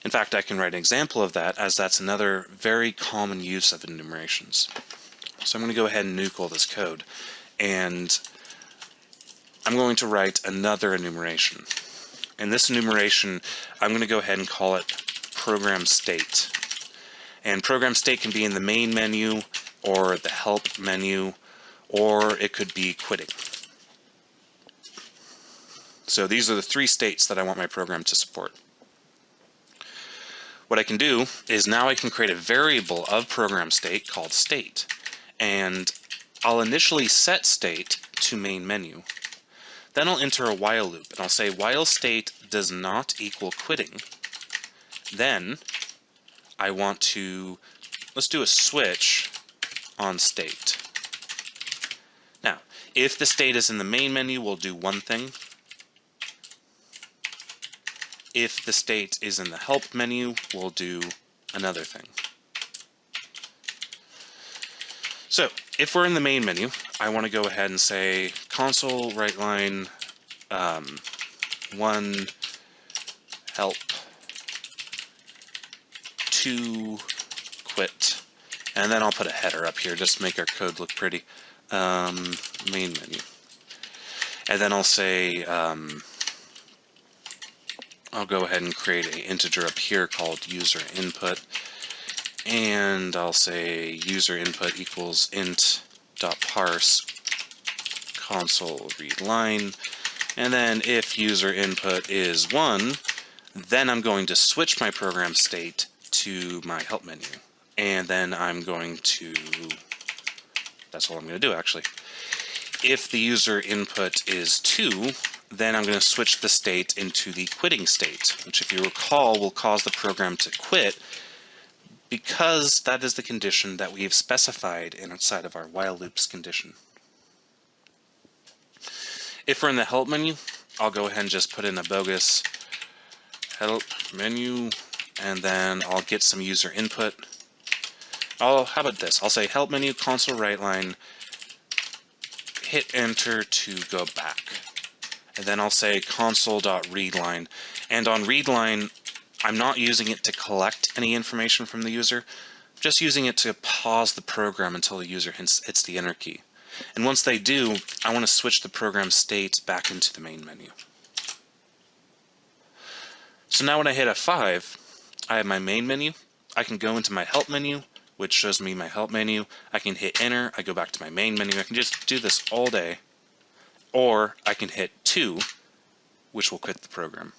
In fact, I can write an example of that, as that's another very common use of enumerations. So I'm going to go ahead and nuke all this code, and I'm going to write another enumeration. And this enumeration, I'm going to go ahead and call it program state. And program state can be in the main menu or the help menu, or it could be quitting. So these are the three states that I want my program to support. What I can do is now I can create a variable of program state called state, and I'll initially set state to main menu. Then I'll enter a while loop, and I'll say while state does not equal quitting. Then I want to, let's do a switch on state. Now, if the state is in the main menu, we'll do one thing. If the state is in the help menu, we'll do another thing. So if we're in the main menu, I want to go ahead and say console write line 1 help 2 quit, and then I'll put a header up here just to make our code look pretty. Main menu, and then I'll say I'll go ahead and create an integer up here called user input, and I'll say user input equals int.parse console read line, and then if user input is 1, then I'm going to switch my program state to my help menu, and then I'm going to, that's all I'm going to do actually. If the user input is 2, then I'm going to switch the state into the quitting state, which if you recall will cause the program to quit, because that is the condition that we've specified inside of our while loops condition. If we're in the help menu, I'll go ahead and just put in a bogus help menu, and then I'll get some user input. How about this? I'll say help menu console write line, hit enter to go back. And then I'll say console.readline. And on readline, I'm not using it to collect any information from the user, I'm just using it to pause the program until the user hits the enter key. And once they do, I want to switch the program state back into the main menu. So now when I hit F5, I have my main menu. I can go into my help menu, which shows me my help menu. I can hit enter, I go back to my main menu. I can just do this all day. Or I can hit 2, which will quit the program.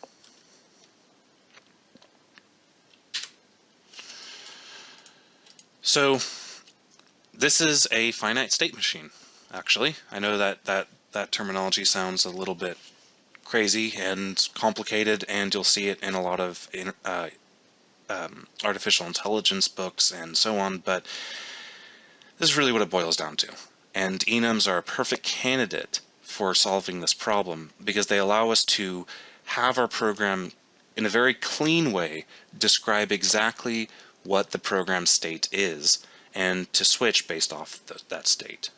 So this is a finite state machine, actually. I know that terminology sounds a little bit crazy and complicated, and you'll see it in a lot of artificial intelligence books and so on, but this is really what it boils down to. And enums are a perfect candidate for solving this problem, because they allow us to have our program in a very clean way describe exactly what the program state is, and to switch based off that state.